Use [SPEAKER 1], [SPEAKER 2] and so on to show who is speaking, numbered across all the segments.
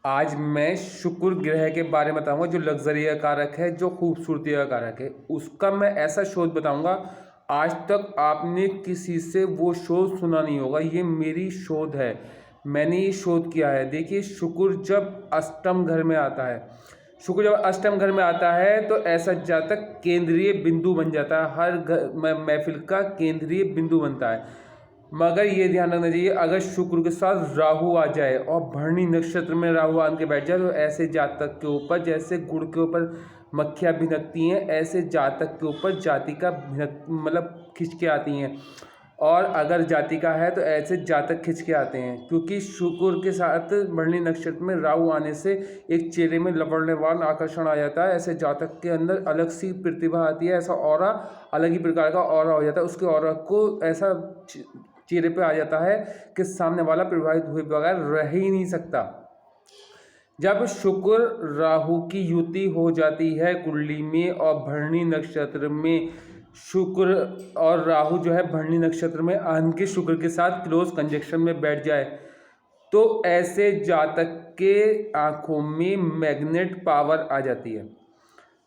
[SPEAKER 1] आज मैं शुक्र ग्रह के बारे में बताऊंगा जो लग्जरी का कारक है, जो खूबसूरती का कारक है। उसका मैं ऐसा शोध बताऊंगा, आज तक आपने किसी से वो शोध सुना नहीं होगा। ये मेरी शोध है, मैंने ये शोध किया है। देखिए, शुक्र जब अष्टम घर में आता है, शुक्र जब अष्टम घर में आता है तो ऐसा जातक केंद्रीय बिंदु बन जाता है। हर महफिल का केंद्रीय बिंदु बनता है। मगर ये ध्यान रखना चाहिए, अगर शुक्र के साथ राहु आ जाए और भरणी नक्षत्र में राहु आन के बैठ जाए तो ऐसे जातक के ऊपर जैसे गुड़ के ऊपर मक्खियाँ भिनकती हैं, ऐसे जातक के ऊपर जाति का भिनक मतलब खिंच के आती हैं। और अगर जाति का है तो ऐसे जातक खिंच के आते हैं, क्योंकि शुक्र के साथ भरणी नक्षत्र में राहु आने से एक चेहरे में लवण्यवान आकर्षण आ जाता है। ऐसे जातक के अंदर अलग सी प्रतिभा आती है, ऐसा ऑरा, अलग ही प्रकार का ऑरा हो जाता है। उसके ऑरा को ऐसा चेहरे पे आ जाता है कि सामने वाला प्रभावित हुए बगैर रह ही नहीं सकता। जब शुक्र राहु की युति हो जाती है कुंडली में और भरणी नक्षत्र में, शुक्र और राहु जो है भरणी नक्षत्र में आन के शुक्र के साथ क्लोज कंजक्शन में बैठ जाए तो ऐसे जातक के आंखों में मैग्नेट पावर आ जाती है,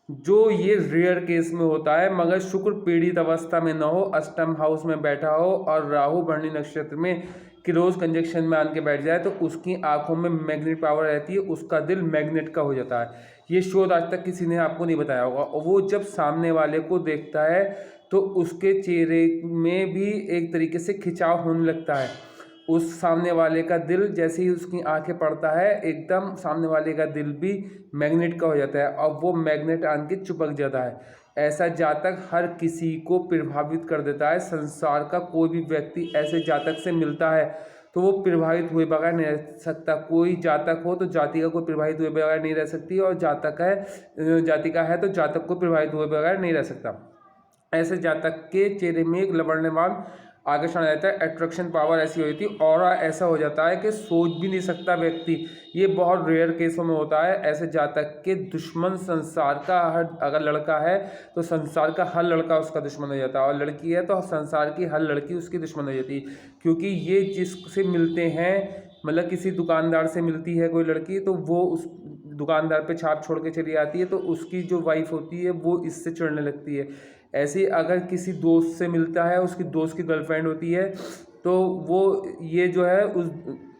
[SPEAKER 1] जो ये रेयर केस में होता है। मगर शुक्र पीड़ित अवस्था में न हो, अष्टम हाउस में बैठा हो और राहु भरणी नक्षत्र में क्लोज कंजक्शन में आन के बैठ जाए तो उसकी आंखों में मैग्नेट पावर रहती है, उसका दिल मैग्नेट का हो जाता है। ये शोध आज तक किसी ने आपको नहीं बताया होगा। और वो जब सामने वाले को देखता है तो उसके चेहरे में भी एक तरीके से खिंचाव होने लगता है। उस सामने वाले का दिल जैसे ही उसकी आंखें पड़ता है, एकदम सामने वाले का दिल भी मैग्नेट का हो जाता है और वो मैग्नेट आन के चिपक जाता है। ऐसा जातक हर किसी को प्रभावित कर देता है। संसार का कोई भी व्यक्ति ऐसे जातक से मिलता है तो वो प्रभावित हुए बगैर नहीं रह सकता। कोई जातक हो तो जाति का कोई प्रभावित हुए बगैर नहीं रह सकती, और जातक है जाति का है तो जातक को प्रभावित हुए बगैर नहीं रह सकता। ऐसे जातक के चेहरे में एक लवण्यवान आकर्षण आ जाता है, अट्रैक्शन पावर ऐसी हो जाती है, ऑरा ऐसा हो जाता है कि सोच भी नहीं सकता व्यक्ति। ये बहुत रेयर केसों में होता है। ऐसे जातक के दुश्मन संसार का हर, अगर लड़का है तो संसार का हर लड़का उसका दुश्मन हो जाता है, और लड़की है तो संसार की हर लड़की उसकी दुश्मन हो जाती है। क्योंकि ये जिससे मिलते हैं, मतलब किसी दुकानदार से मिलती है कोई लड़की तो वो उस दुकानदार पे छाप छोड़ के चली आती है, तो उसकी जो वाइफ होती है वो इससे चिढ़ने लगती है। ऐसे ही अगर किसी दोस्त से मिलता है, उसकी दोस्त की गर्लफ्रेंड होती है तो वो ये जो है उस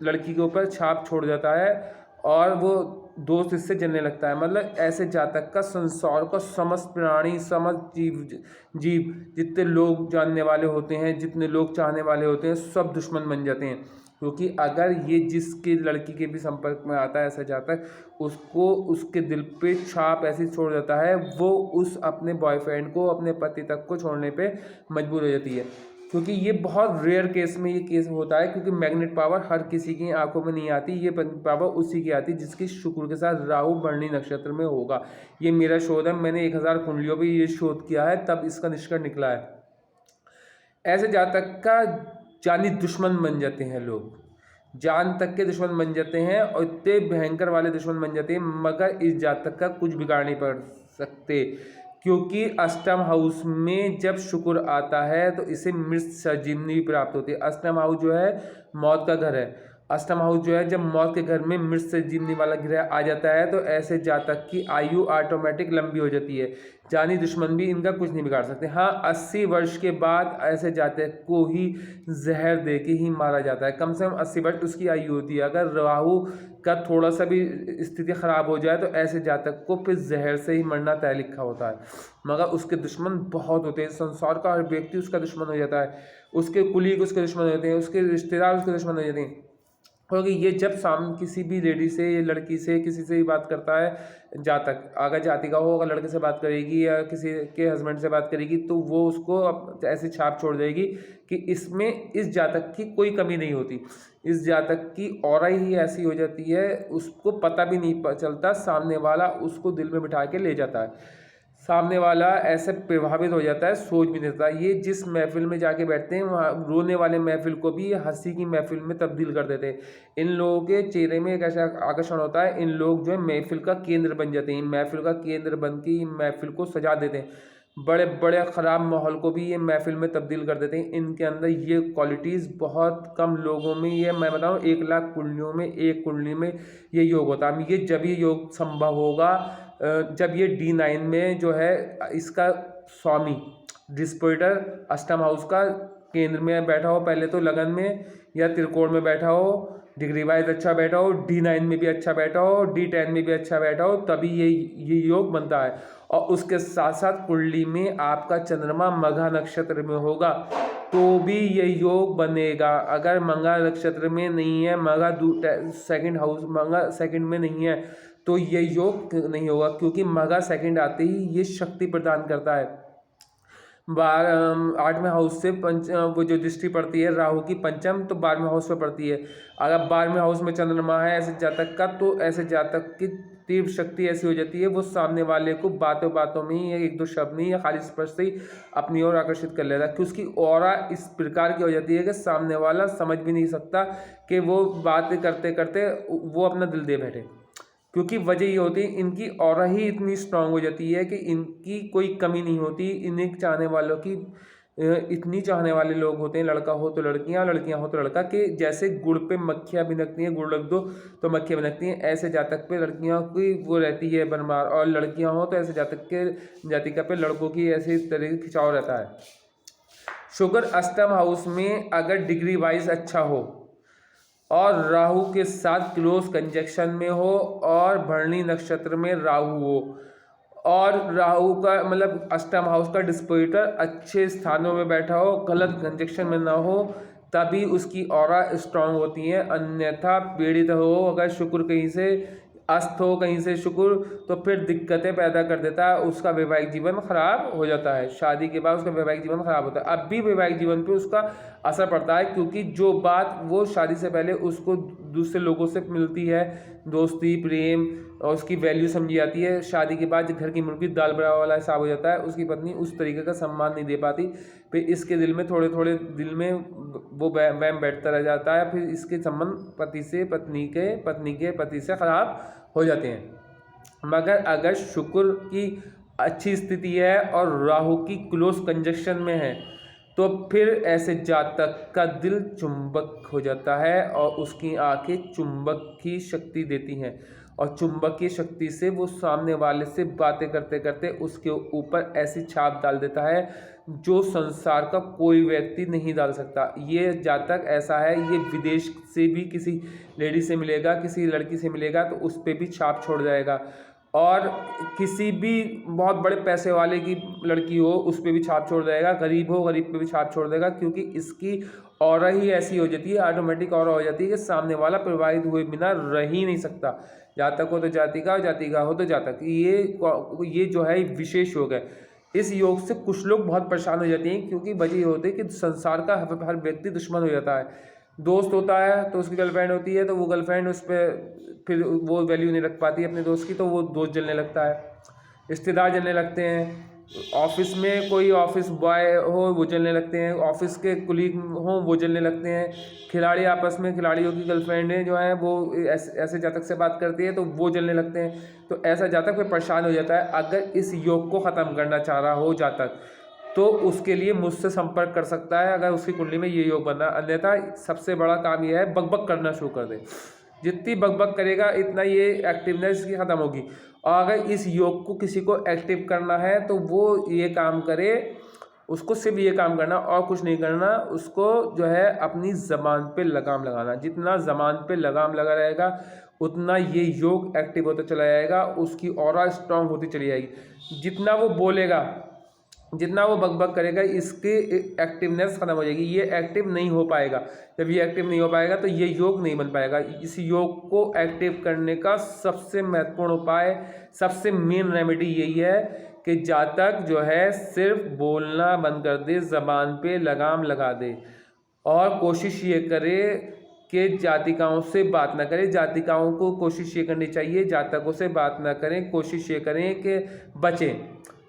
[SPEAKER 1] लड़की के ऊपर छाप छोड़ जाता है और वो दोस्त इससे जलने लगता है। मतलब ऐसे जातक का संसार का समस्त प्राणी, समस्त जीव जितने लोग जानने वाले होते हैं, जितने लोग चाहने वाले होते हैं, सब दुश्मन बन जाते हैं। क्योंकि अगर ये जिसके लड़की के भी संपर्क में आता है ऐसा जातक, उसको उसके दिल पे छाप ऐसी छोड़ जाता है, वो उस अपने बॉयफ्रेंड को, अपने पति तक को छोड़ने पे मजबूर हो जाती है। क्योंकि ये बहुत रेयर केस में ये केस होता है, क्योंकि मैग्नेट पावर हर किसी की आंखों में नहीं आती। ये पावर उसी की आती जिसकी शुक्र के साथ राहु भरणी नक्षत्र में होगा। ये मेरा शोध है, मैंने 1000 कुंडलियों पर ये शोध किया है, तब इसका निष्कर्ष निकला है। ऐसे जातक का जानी दुश्मन बन जाते हैं लोग, जान तक के दुश्मन बन जाते हैं और इतने भयंकर वाले दुश्मन बन जाते हैं, मगर इस जातक का कुछ बिगाड़ नहीं पड़ सकते। क्योंकि अष्टम हाउस में जब शुक्र आता है तो इसे मृत संजीवनी प्राप्त होती है। अष्टम हाउस जो है मौत का घर है। अष्टम हाउस जो है, जब मौत के घर में मृत संजीवनी वाला ग्रह आ जाता है तो ऐसे जातक की आयु ऑटोमेटिक लंबी हो जाती है। जानी दुश्मन भी इनका कुछ नहीं बिगाड़ सकते। हाँ, 80 वर्ष के बाद ऐसे जातक को ही जहर दे के ही मारा जाता है। कम से कम 80 वर्ष उसकी आयु होती है। अगर राहु का थोड़ा सा भी स्थिति खराब हो जाए तो ऐसे जातक को फिर जहर से ही मरना तय लिखा होता है। मगर उसके दुश्मन बहुत होते हैं। संसार का हर व्यक्ति उसका दुश्मन हो जाता है, उसके कुलीग उसके दुश्मन हो जाते हैं, उसके रिश्तेदार उसके दुश्मन हो जाते हैं। क्योंकि ये जब सामने किसी भी लेडी से या लड़की से किसी से भी बात करता है, जातक अगर जाति का हो, अगर लड़के से बात करेगी या किसी के हस्बैंड से बात करेगी तो वो उसको ऐसी छाप छोड़ देगी कि इसमें इस जातक की कोई कमी नहीं होती। इस जातक की ऑरा ही ऐसी हो जाती है, उसको पता भी नहीं चलता, सामने वाला उसको दिल में बिठा के ले जाता है। सामने वाला ऐसे प्रभावित हो जाता है, सोच भी नहीं सकता। ये जिस महफिल में जाके बैठते हैं वहाँ रोने वाले महफिल को भी हंसी की महफिल में तब्दील कर देते हैं। इन लोगों के चेहरे में एक ऐसा आकर्षण होता है, इन लोग जो है महफिल का केंद्र बन जाते हैं। महफिल का केंद्र बन के महफिल को सजा देते हैं। बड़े बड़े ख़राब माहौल को भी ये महफिल में तब्दील कर देते हैं। इनके अंदर ये क्वालिटीज़ बहुत कम लोगों में, ये मैं बताऊँ 1 लाख कुंडलियों में 1 कुंडली में ये योग होता है। ये जब ये योग संभव होगा जब ये D9 में जो है इसका स्वामी डिस्पोइटर अष्टम हाउस का केंद्र में बैठा हो, पहले तो लगन में या त्रिकोण में बैठा हो, डिग्री वाइज अच्छा बैठा हो, D9 में भी अच्छा बैठा हो, D10 में भी अच्छा बैठा हो, तभी ये योग बनता है। और उसके साथ साथ कुंडली में आपका चंद्रमा मघा नक्षत्र में होगा तो भी ये योग बनेगा। अगर मघा नक्षत्र में नहीं है, मघा सेकंड हाउस, मघा सेकंड में नहीं है, तो ये योग नहीं होगा, क्योंकि मघा सेकंड आते ही ये शक्ति प्रदान करता है। 8वें हाउस से वो जो दृष्टि पड़ती है राहु की पंचम, तो 12वें हाउस में पड़ती है। अगर 12वें हाउस में चंद्रमा है ऐसे जातक का, तो ऐसे जातक की तीव्र शक्ति ऐसी हो जाती है, वो सामने वाले को बातों बातों में ही या 1-2 शब्द में या खाली स्पर्श से ही अपनी ओर आकर्षित कर लेता है, कि उसकी ऑरा इस प्रकार की हो जाती है कि सामने वाला समझ भी नहीं सकता कि वो बात करते करते वो अपना दिल दे बैठे। क्योंकि वजह ये होती है, इनकी ऑरा ही इतनी स्ट्रांग हो जाती है कि इनकी कोई कमी नहीं होती। इन्हें चाहने वालों की इतनी चाहने वाले लोग होते हैं, लड़का हो तो लड़कियां, लड़कियां हो तो लड़का, कि जैसे गुड़ पे मक्खियां भिनकती हैं, गुड़ रख दो तो मक्खियां भिनकती हैं, ऐसे जातक पे लड़कियों की वो रहती है बनमार, और लड़कियां हो तो ऐसे जातक के जातिका पे लड़कों की ऐसे तरह की खिंचाव रहता है। शुक्र अष्टम हाउस में अगर डिग्री वाइज अच्छा हो और राहु के साथ क्लोज कंजक्शन में हो और भरणी नक्षत्र में राहु हो और राहु का मतलब अष्टम हाउस का डिस्पोजिटर अच्छे स्थानों में बैठा हो, गलत कंजक्शन में ना हो, तभी उसकी ऑरा स्ट्रांग होती है। अन्यथा पीड़ित हो अगर शुक्र कहीं से अस्त हो, कहीं से शुक्र, तो फिर दिक्कतें पैदा कर देता है, उसका वैवाहिक जीवन खराब हो जाता है। शादी के बाद उसका वैवाहिक जीवन खराब होता है। अब भी वैवाहिक जीवन पे उसका असर पड़ता है, क्योंकि जो बात वो शादी से पहले उसको दूसरे लोगों से मिलती है, दोस्ती प्रेम और उसकी वैल्यू समझी जाती है, शादी के बाद घर की मुर्गी दाल बराबर वाला हिसाब हो जाता है। उसकी पत्नी उस तरीके का सम्मान नहीं दे पाती, फिर इसके दिल में थोड़े थोड़े दिल में वो वहम बैठता रह जाता है, फिर इसके संबंध पति से पत्नी के पति से खराब हो जाते हैं। मगर अगर शुक्र की अच्छी स्थिति है और राहु की क्लोज कंजक्शन में है, तो फिर ऐसे जातक का दिल चुंबक हो जाता है और उसकी आंखें चुंबक की शक्ति देती हैं, और चुंबकीय शक्ति से वो सामने वाले से बातें करते करते उसके ऊपर ऐसी छाप डाल देता है जो संसार का कोई व्यक्ति नहीं डाल सकता। ये जातक ऐसा है, ये विदेश से भी किसी लेडी से मिलेगा, किसी लड़की से मिलेगा तो उस पर भी छाप छोड़ जाएगा, और किसी भी बहुत बड़े पैसे वाले की लड़की हो उस पर भी छाप छोड़ देगा, गरीब हो गरीब पे भी छाप छोड़ देगा, क्योंकि इसकी ऑरा ही ऐसी हो जाती है, ऑटोमेटिक ऑरा हो जाती है कि सामने वाला प्रभावित हुए बिना रह ही नहीं सकता। जातक हो तो जातिका, और जातिका हो तो जातक, ये जो है विशेष योग है। इस योग से कुछ लोग बहुत परेशान हो जाते हैं, क्योंकि वजह ये होती है कि संसार का हर व्यक्ति दुश्मन हो जाता है। दोस्त होता है तो उसकी गर्लफ्रेंड होती है, तो वो गर्लफ्रेंड उस पर फिर वो वैल्यू नहीं रख पाती अपने दोस्त की, तो वो दोस्त जलने लगता है, रिश्तेदार जलने लगते हैं, ऑफिस में कोई ऑफिस बॉय हो वो जलने लगते हैं, ऑफिस के कुलीग हो वो जलने लगते हैं, खिलाड़ी आपस में खिलाड़ियों की गर्लफ्रेंडें जो हैं वो ऐसे जातक से बात करती है तो वो जलने लगते हैं। तो ऐसा जातक फिर परेशान हो जाता है। अगर इस योग को ख़त्म करना चाह रहा हो जातक, तो उसके लिए मुझसे संपर्क कर सकता है, अगर उसकी कुंडली में ये योग बनना। अन्यथा सबसे बड़ा काम यह है बकबक करना शुरू कर दे, जितनी बकबक करेगा इतना ये एक्टिवनेस की ख़त्म होगी। और अगर इस योग को किसी को एक्टिव करना है तो वो ये काम करे, उसको सिर्फ ये काम करना और कुछ नहीं करना, उसको जो है अपनी ज़बान पे लगाम लगाना। जितना ज़बान पे लगाम लगा रहेगा उतना ये योग एक्टिव होता चला जाएगा, उसकी ऑरा स्ट्रांग होती चली जाएगी। जितना वो बोलेगा, जितना वो बकबक करेगा, इसकी एक्टिवनेस ख़त्म हो जाएगी, ये एक्टिव नहीं हो पाएगा। जब ये एक्टिव नहीं हो पाएगा तो ये योग नहीं बन पाएगा। इस योग को एक्टिव करने का सबसे महत्वपूर्ण उपाय, सबसे मेन रेमेडी यही है कि जातक जो है सिर्फ बोलना बंद कर दे, ज़बान पे लगाम लगा दे, और कोशिश ये करे कि जातिकाओं से बात ना करें। जातिकाओं को कोशिश ये करनी चाहिए जातकों से बात ना करें, कोशिश ये करें कि बचें,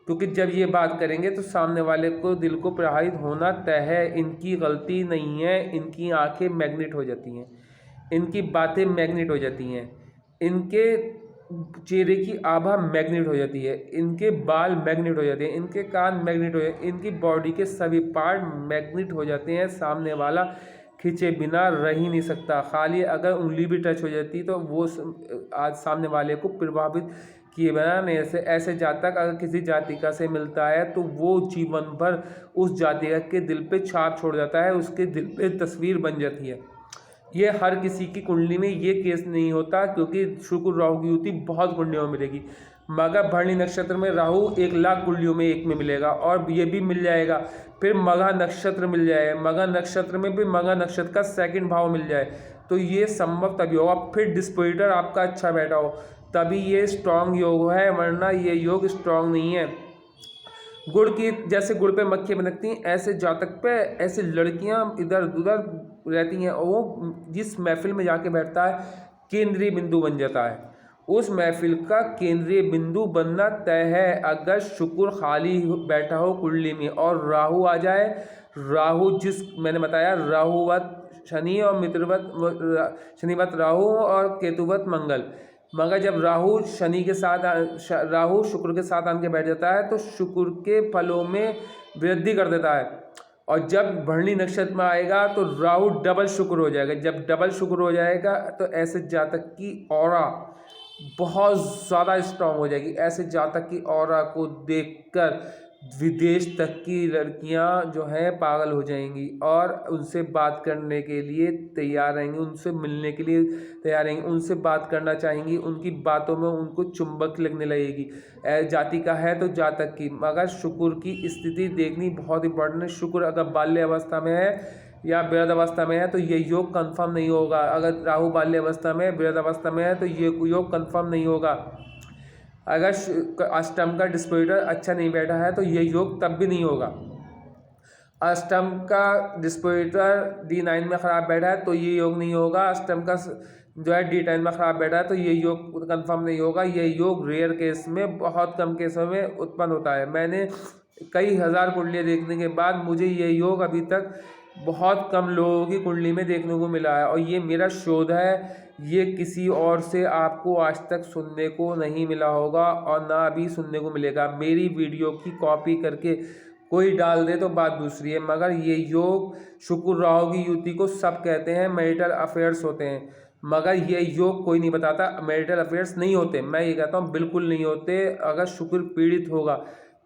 [SPEAKER 1] क्योंकि जब ये बात करेंगे तो सामने वाले को दिल को प्रभावित होना तय है। इनकी गलती नहीं है, इनकी आंखें मैग्नेट हो जाती हैं, इनकी बातें मैग्नेट हो जाती हैं, इनके चेहरे की आभा मैग्नेट हो जाती है, इनके बाल मैग्नेट हो जाते हैं, इनके कान मैग्नेट हो जाते हैं, इनकी बॉडी के सभी पार्ट मैग्नेट हो जाते हैं। सामने वाला खींचे बिना रह ही नहीं सकता। खाली अगर उंगली भी टच हो जाती तो वो आज सामने वाले को प्रभावित किए बिना नहीं। ऐसे जातक अगर किसी जातिका से मिलता है तो वो जीवन भर उस जातिका के दिल पे छाप छोड़ जाता है, उसके दिल पे तस्वीर बन जाती है। ये हर किसी की कुंडली में ये केस नहीं होता, क्योंकि शुक्र राहु की युति बहुत कुंडलियों में मिलेगी, मगर भरणी नक्षत्र में राहु 1,00,000 कुंडलियों में एक में मिलेगा, और ये भी मिल जाएगा। फिर मघा नक्षत्र मिल जाए, मघा नक्षत्र में भी मघा नक्षत्र का सेकंड भाव मिल जाए, तो ये संभव तभी होगा। फिर डिस्पोजिटर आपका अच्छा बैठा हो तभी ये स्ट्रांग योग है, वरना ये योग स्ट्रांग नहीं है। गुड़ की जैसे गुड़ पे मक्खियाँ बनती हैं, ऐसे जातक पे ऐसे लड़कियां इधर उधर रहती हैं, और वो जिस महफिल में जाके बैठता है केंद्रीय बिंदु बन जाता है। उस महफिल का केंद्रीय बिंदु बनना तय है अगर शुक्र खाली बैठा हो कुंडली में और राहु आ जाए। राहु जिस मैंने बताया राहुवत शनि और मित्रवत शनिवत राहु और केतुवत मंगल, मगर जब राहु शनि के साथ राहु शुक्र के साथ आके बैठ जाता है तो शुक्र के फलों में वृद्धि कर देता है। और जब भरणी नक्षत्र में आएगा तो राहु डबल शुक्र हो जाएगा। जब डबल शुक्र हो जाएगा तो ऐसे जातक की ऑरा बहुत ज़्यादा स्ट्रांग हो जाएगी। ऐसे जातक की ऑरा को देखकर विदेश तक की लड़कियां जो हैं पागल हो जाएंगी और उनसे बात करने के लिए तैयार रहेंगी, उनसे मिलने के लिए तैयार रहेंगी, उनसे बात करना चाहेंगी, उनकी बातों में उनको चुंबक लगने लगेगी। जाति का है तो जातक की, मगर शुक्र की स्थिति देखनी बहुत इंपॉर्टेंट है। शुक्र अगर बाल्य अवस्था में है या वृद्ध अवस्था में है तो ये योग कंफर्म नहीं होगा। अगर राहु बाल्य अवस्था में वृद्ध अवस्था में है तो ये योग कंफर्म नहीं होगा। अगर अष्टम का डिस्पोजिटर अच्छा नहीं बैठा है तो ये योग तब भी नहीं होगा। अष्टम का डिस्पोजिटर D9 में ख़राब बैठा है तो ये योग नहीं होगा। अष्टम का जो है D10 में ख़राब बैठा है तो ये योग कंफर्म नहीं होगा। ये योग रेयर केस में, बहुत कम केसों में उत्पन्न होता है। मैंने कई हज़ार कुंडलियाँ देखने के बाद मुझे ये योग अभी तक बहुत कम लोगों की कुंडली में देखने को मिला है, और ये मेरा शोध है। ये किसी और से आपको आज तक सुनने को नहीं मिला होगा और ना भी सुनने को मिलेगा। मेरी वीडियो की कॉपी करके कोई डाल दे तो बात दूसरी है, मगर ये योग शुक्र राहु की युति को सब कहते हैं मैरिटल अफेयर्स होते हैं, मगर ये योग कोई नहीं बताता मैरिटल अफेयर्स नहीं होते। मैं ये कहता हूँ बिल्कुल नहीं होते। अगर शुक्र पीड़ित होगा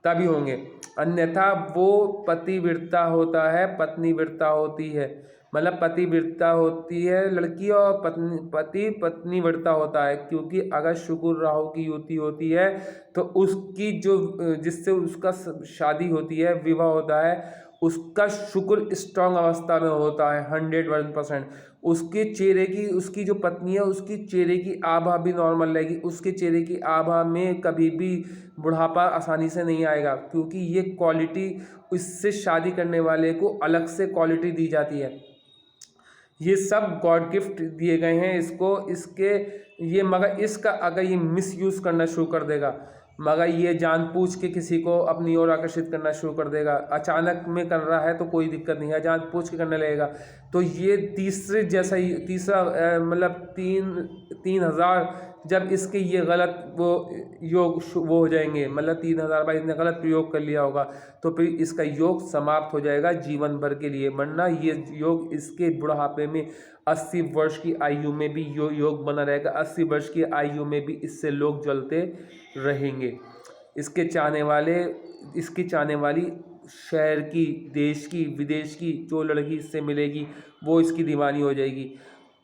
[SPEAKER 1] तभी होंगे, अन्यथा वो पतिव्रता होता है, पत्नी व्रता होती है। मतलब पतिव्रता होती है लड़की और पति पत्नी व्रता होता है, क्योंकि अगर शुक्र राहु की युति होती है तो उसकी जो जिससे उसका शादी होती है, विवाह होता है, उसका शुक्र स्ट्रांग अवस्था में होता है 101%। उसके चेहरे की, उसकी जो पत्नी है उसकी चेहरे की आभा भी नॉर्मल रहेगी, उसके चेहरे की आभा में कभी भी बुढ़ापा आसानी से नहीं आएगा, क्योंकि ये क्वालिटी इससे शादी करने वाले को अलग से क्वालिटी दी जाती है। ये सब गॉड गिफ्ट दिए गए हैं इसको, इसके ये मगर इसका अगर ये मिसयूज़ करना शुरू कर देगा, मगर ये जानबूझ के किसी को अपनी ओर आकर्षित करना शुरू कर देगा, अचानक में कर रहा है तो कोई दिक्कत नहीं है, जानबूझ के करने लगेगा तो ये तीसरे जैसा ही तीसरा मतलब 3,000 जब इसके ये गलत वो योग वो हो जाएंगे, मतलब 3,000 बार इसने गलत प्रयोग कर लिया होगा तो फिर इसका योग समाप्त हो जाएगा जीवन भर के लिए। वरना ये योग इसके बुढ़ापे में 80 वर्ष की आयु में भी योग बना रहेगा। 80 वर्ष की आयु में भी इससे लोग जलते रहेंगे। इसके चाहने वाले, इसकी चाहने वाली शहर की, देश की, विदेश की जो लड़की इससे मिलेगी वो इसकी दीवानी हो जाएगी,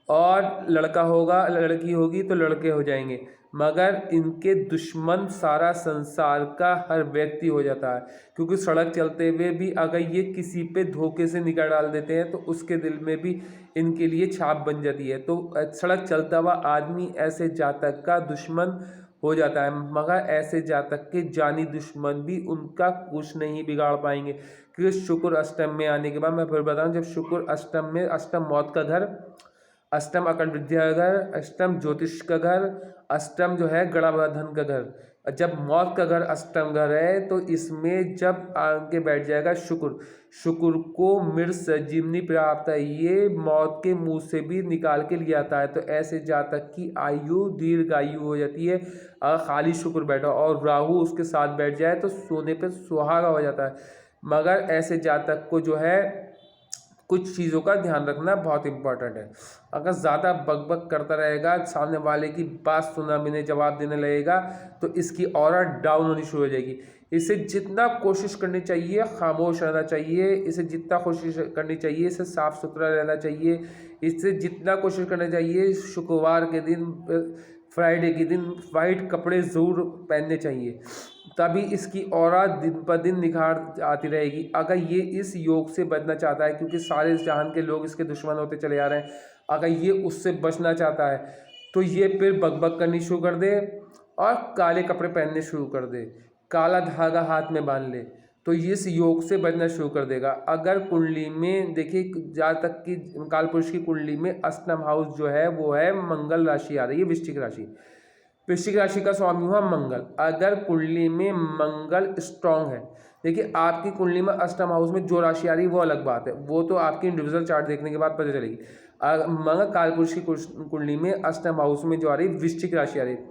[SPEAKER 1] और लड़का होगा लड़की होगी तो लड़के हो जाएंगे, मगर इनके दुश्मन सारा संसार का हर व्यक्ति हो जाता है। क्योंकि सड़क चलते हुए भी अगर ये किसी पे धोखे से निगाह डाल देते हैं तो उसके दिल में भी इनके लिए छाप बन जाती है। तो सड़क चलता हुआ आदमी ऐसे जातक का दुश्मन हो जाता है, मगर ऐसे जातक के जानी दुश्मन भी उनका कुछ नहीं बिगाड़ पाएंगे। क्योंकि शुक्र अष्टम में आने के बाद मैं फिर बताऊँ, जब शुक्र अष्टम में, अष्टम मौत का घर, अष्टम अकल विद्या का घर, अष्टम ज्योतिष का घर, अष्टम जो है गणाधन का घर, जब मौत का घर अष्टम घर है तो इसमें जब आके बैठ जाएगा शुक्र, शुक्र को मृत संजीवनी प्राप्त है, ये मौत के मुंह से भी निकाल के लिया आता है। तो ऐसे जातक की आयु दीर्घायु हो जाती है अगर खाली शुक्र बैठा और राहु उसके साथ बैठ जाए तो सोने पे सुहागा हो जाता है। मगर ऐसे जातक को जो है कुछ चीज़ों का ध्यान रखना बहुत इंपॉर्टेंट है। अगर ज़्यादा बकबक करता रहेगा, सामने वाले की बात सुना बिना जवाब देने लगेगा, तो इसकी ऑरा डाउन होनी शुरू हो जाएगी। इसे जितना कोशिश करनी चाहिए खामोश रहना चाहिए, इसे जितना कोशिश करनी चाहिए इसे साफ़ सुथरा रहना चाहिए, इससे जितना कोशिश करना चाहिए शुक्रवार के दिन फ्राइडे के दिन वाइट कपड़े ज़रूर पहनने चाहिए, तभी इसकी ऑरा दिन पर दिन निखार आती रहेगी। अगर ये इस योग से बचना चाहता है, क्योंकि सारे जहान के लोग इसके दुश्मन होते चले जा रहे हैं, अगर ये उससे बचना चाहता है तो ये फिर बकबक करनी शुरू कर दे और काले कपड़े पहनने शुरू कर दे, काला धागा हाथ में बांध ले, तो ये इस योग से बचना शुरू कर देगा। अगर कुंडली में देखिए, जहाँ तक कि काल पुरुष की कुंडली में अष्टम हाउस जो है वो है मंगल राशि आ रही है, वृश्चिक राशि। वृश्चिक राशि का स्वामी हुआ मंगल। अगर कुंडली में मंगल स्ट्रांग है, देखिए आपकी कुंडली में अष्टम हाउस में जो राशि आ रही है वो अलग बात है, वो तो आपकी इंडिविजुअल चार्ट देखने के बाद पता चलेगी। मंगल कालपुरुष की कुंडली में अष्टम हाउस में जो आ रही है वृश्चिक राशि आ रही है,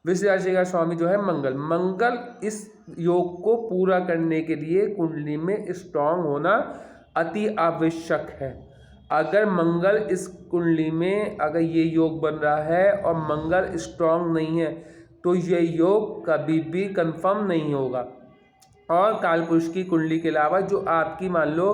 [SPEAKER 1] वृश्चिक राशि का स्वामी जो है मंगल। मंगल इस योग को पूरा करने के लिए कुंडली में स्ट्रांग होना अति आवश्यक है। अगर मंगल इस कुंडली में अगर ये योग बन रहा है और मंगल स्ट्रांग नहीं है तो ये योग कभी भी कंफर्म नहीं होगा। और कालपुरुष की कुंडली के अलावा जो आपकी मान लो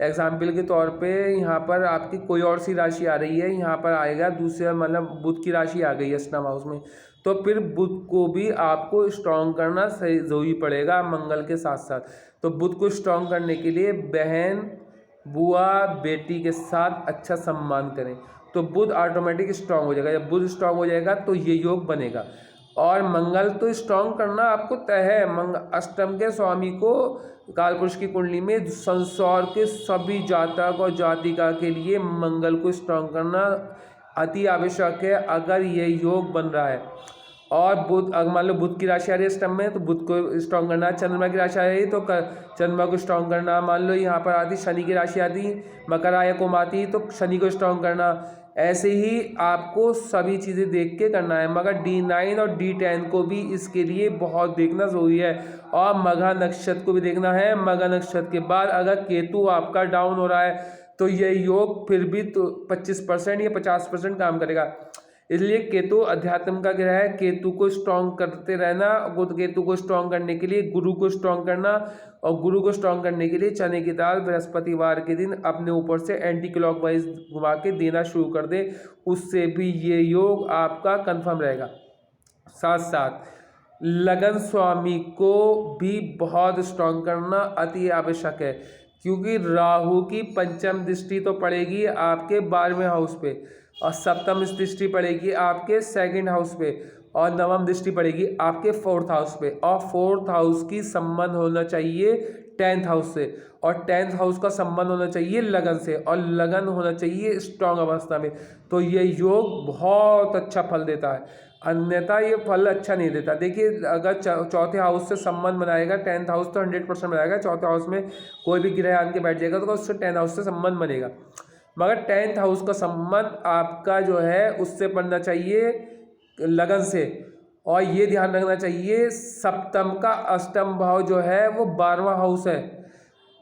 [SPEAKER 1] एग्जाम्पल के तौर पे यहाँ पर आपकी कोई और सी राशि आ रही है, यहाँ पर आएगा दूसरा मतलब बुध की राशि आ गई है अष्टम हाउस में, तो फिर बुध को भी आपको स्ट्रॉन्ग करना सही जरूरी पड़ेगा मंगल के साथ साथ। तो बुध को स्ट्रॉन्ग करने के लिए बहन बुआ बेटी के साथ अच्छा सम्मान करें, तो बुध ऑटोमेटिक स्ट्रांग हो जाएगा। जब बुध स्ट्रांग हो जाएगा तो ये योग बनेगा। और मंगल तो स्ट्रांग करना आपको तय है। अष्टम के स्वामी को कालपुरुष की कुंडली में संसार के सभी जातक और जातिका के लिए मंगल को स्ट्रांग करना अति आवश्यक है अगर ये योग बन रहा है। और बुध अगर मान लो बुध की राशि आ रही है स्टम में तो बुध को स्ट्रॉन्ग करना, चंद्रमा की राशि आ रही है तो चंद्रमा को स्ट्रॉन्ग करना। मान लो यहाँ पर आती शनि की राशि आती मकर आया कुंभ आती तो शनि को स्ट्रॉन्ग करना। ऐसे ही आपको सभी चीज़ें देख के करना है। मगर D9 और D10 को भी इसके लिए बहुत देखना ज़रूरी है और मघा नक्षत्र को भी देखना है। मघा नक्षत्र के बाद अगर केतु आपका डाउन हो रहा है तो ये योग फिर भी तो 25% या 50% काम करेगा। इसलिए केतु अध्यात्म का ग्रह है, केतु को स्ट्रॉन्ग करते रहना। केतु को स्ट्रॉन्ग करने के लिए गुरु को स्ट्रॉन्ग करना और गुरु को स्ट्रॉन्ग करने के लिए चने की दाल बृहस्पतिवार के दिन अपने ऊपर से एंटी क्लॉकवाइज घुमा के देना शुरू कर दे, उससे भी ये योग आपका कंफर्म रहेगा। साथ साथ लगन स्वामी को भी बहुत स्ट्रॉन्ग करना अति आवश्यक है, क्योंकि राहु की पंचम दृष्टि तो पड़ेगी आपके 12वें हाउस पे और सप्तम दृष्टि पड़ेगी आपके सेकंड हाउस पे और नवम दृष्टि पड़ेगी आपके 4th हाउस पे। और 4th हाउस की संबंध होना चाहिए 10th हाउस से और 10th हाउस का संबंध होना चाहिए लगन से और लगन होना चाहिए स्ट्रांग अवस्था में। तो ये योग बहुत अच्छा फल देता है, अन्यथा ये फल अच्छा नहीं देता। देखिए अगर 4थे हाउस से संबंध बनाएगा 10th हाउस तो 100% बनाएगा। 4थे हाउस में कोई भी ग्रह आन के बैठ जाएगा तो उससे 10th हाउस से संबंध बनेगा। मगर 10th हाउस का संबंध आपका जो है उससे बनना चाहिए लगन से। और ये ध्यान रखना चाहिए सप्तम का अष्टम भाव जो है वो 12वां हाउस है,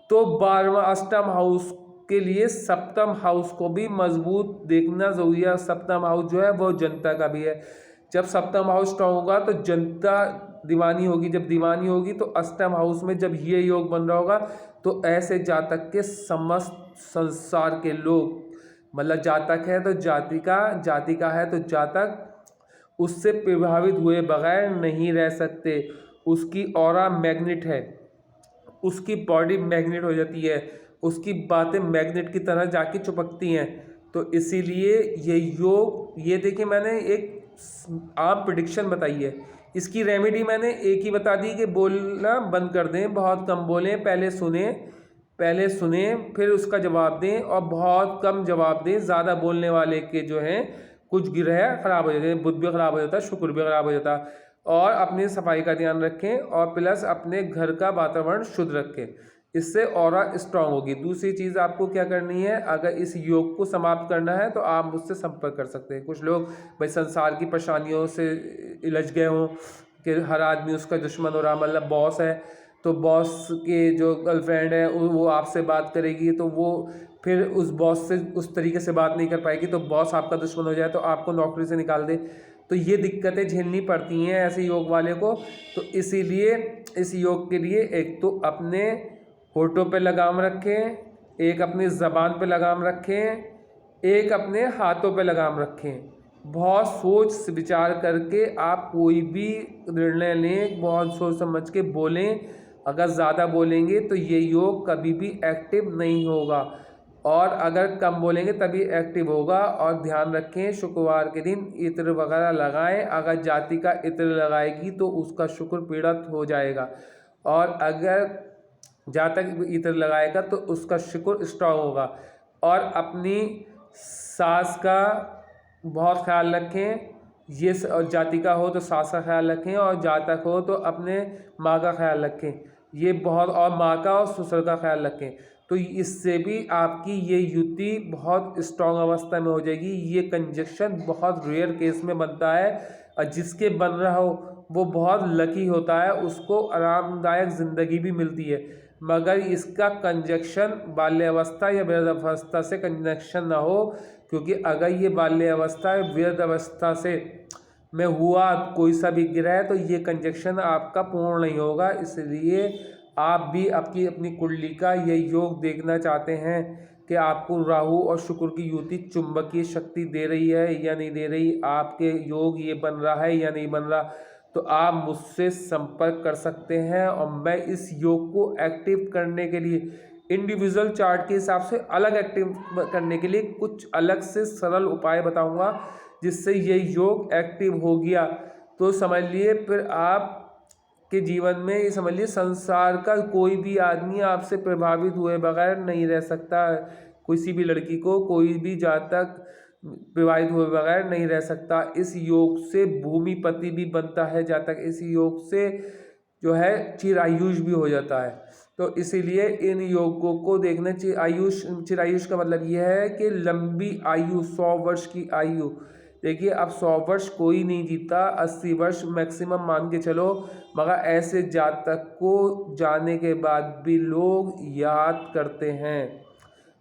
[SPEAKER 1] तो 12वां अष्टम हाउस के लिए सप्तम हाउस को भी मजबूत देखना जरूरी है। सप्तम हाउस जो है वो जनता का भी है। जब सप्तम हाउस स्ट्रांग होगा तो जनता दीवानी होगी, जब दीवानी होगी तो अष्टम हाउस में जब ये योग बन रहा होगा तो ऐसे जातक के समस्त संसार के लोग, मतलब जातक है तो जातिका, जातिका है तो जातक, उससे प्रभावित हुए बगैर नहीं रह सकते। उसकी ऑरा मैग्नेट है, उसकी बॉडी मैग्नेट हो जाती है, उसकी बातें मैग्नेट की तरह जाके चिपकती हैं। तो इसीलिए ये योग, ये देखिए मैंने एक आम प्रेडिक्शन बताई है, इसकी रेमेडी मैंने एक ही बता दी कि बोलना बंद कर दें, बहुत कम बोलें, पहले सुने फिर उसका जवाब दें और बहुत कम जवाब दें। ज़्यादा बोलने वाले के जो हैं कुछ ग्रह खराब हो जाते हैं, बुध भी खराब हो जाता है, शुक्र भी खराब हो जाता है। और अपनी सफाई का ध्यान रखें और प्लस अपने घर का वातावरण शुद्ध रखें। इससे ऑरा स्ट्रांग होगी। दूसरी चीज़ आपको क्या करनी है, अगर इस योग को समाप्त करना है तो आप मुझसे संपर्क कर सकते हैं। कुछ लोग भाई संसार की परेशानियों से उलझ गए हों कि हर आदमी उसका दुश्मन हो रहा, मतलब बॉस है तो बॉस के जो गर्लफ्रेंड है वो आपसे बात करेगी तो वो फिर उस बॉस से उस तरीके से बात नहीं कर पाएगी तो बॉस आपका दुश्मन हो जाए तो आपको नौकरी से निकाल दे। तो ये दिक्कतें झेलनी पड़ती हैं ऐसे योग वाले को। तो इसीलिए इस योग के लिए एक तो अपने होठों पे लगाम रखें, एक अपनी ज़बान पे लगाम रखें, एक अपने हाथों पे लगाम रखें। बहुत सोच विचार करके आप कोई भी निर्णय लें, बहुत सोच समझ के बोलें। अगर ज़्यादा बोलेंगे तो ये योग कभी भी एक्टिव नहीं होगा और अगर कम बोलेंगे तभी एक्टिव होगा। और ध्यान रखें शुक्रवार के दिन इत्र वगैरह लगाएं। अगर जाति का इत्र लगाएगी तो उसका शुक्र पीड़ित हो जाएगा और अगर जातक इत्र लगाएगा तो उसका शुक्र स्ट्रांग होगा। और अपनी सास का बहुत ख्याल रखें। ये जाति का हो तो सास का ख्याल रखें और जातक हो तो अपने माँ का ख्याल रखें। ये बहुत, और माँ का और ससुर का ख्याल रखें। तो इससे भी आपकी ये युति बहुत स्ट्रांग अवस्था में हो जाएगी। ये कंजक्शन बहुत रेयर केस में बनता है और जिसके बन रहा हो वो बहुत लकी होता है, उसको आरामदायक ज़िंदगी भी मिलती है। मगर इसका कंजक्शन बाल्यावस्था या वृद्धावस्था से कंजक्शन ना हो, क्योंकि अगर ये बाल्यावस्था या वृद्धावस्था से में हुआ कोई सा भी ग्रह तो ये कंजक्शन आपका पूर्ण नहीं होगा। इसलिए आप भी आपकी अपनी कुंडली का ये योग देखना चाहते हैं कि आपको राहु और शुक्र की युति चुंबकीय शक्ति दे रही है या नहीं दे रही, आपके योग ये बन रहा है या नहीं बन रहा, तो आप मुझसे संपर्क कर सकते हैं और मैं इस योग को एक्टिव करने के लिए इंडिविजुअल चार्ट के हिसाब से अलग एक्टिव करने के लिए कुछ अलग से सरल उपाय बताऊंगा जिससे ये योग एक्टिव हो गया तो समझ लिए फिर आप के जीवन में, ये समझ लीजिए संसार का कोई भी आदमी आपसे प्रभावित हुए बगैर नहीं रह सकता। किसी भी लड़की को कोई भी जातक प्रभावित हुए बगैर नहीं रह सकता। इस योग से भूमिपति भी बनता है जातक, इस योग से जो है चिरायुष भी हो जाता है। तो इसीलिए इन योगों को देखना चाहिए। चिरायुष का मतलब यह है कि लंबी आयु, 100 वर्ष की आयु। देखिए अब 100 वर्ष कोई नहीं जीता, 80 वर्ष मैक्सिमम मान के चलो, मगर ऐसे जातक को जाने के बाद भी लोग याद करते हैं।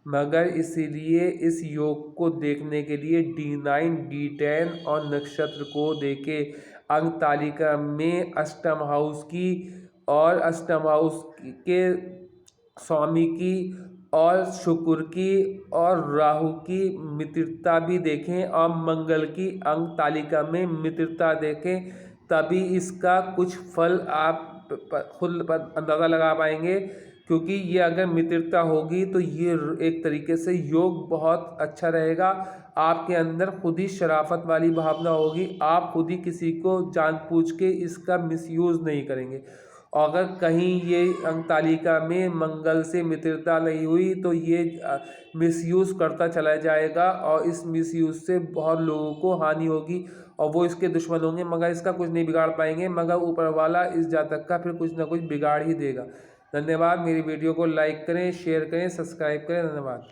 [SPEAKER 1] मगर इसीलिए इस योग को देखने के लिए D9, D10 और नक्षत्र को देखे। अंक तालिका में अष्टम हाउस की और अष्टम हाउस के स्वामी की और शुक्र की और राहु की मित्रता भी देखें और मंगल की अंक तालिका में मित्रता देखें, तभी इसका कुछ फल आप खुद अंदाज़ा लगा पाएंगे। क्योंकि ये अगर मित्रता होगी तो ये एक तरीके से योग बहुत अच्छा रहेगा। आपके अंदर खुद ही शराफत वाली भावना होगी, आप खुद ही किसी को जानबूझ के इसका मिसयूज़ नहीं करेंगे। और अगर कहीं ये अंक तालिका में मंगल से मित्रता नहीं हुई तो ये मिसयूज़ करता चला जाएगा और इस मिसयूज़ से बहुत लोगों को हानि होगी और वो इसके दुश्मन होंगे, मगर इसका कुछ नहीं बिगाड़ पाएंगे। मगर ऊपर वाला इस जातक का फिर कुछ ना कुछ बिगाड़ ही देगा। धन्यवाद। मेरी वीडियो को लाइक करें, शेयर करें, सब्सक्राइब करें। धन्यवाद।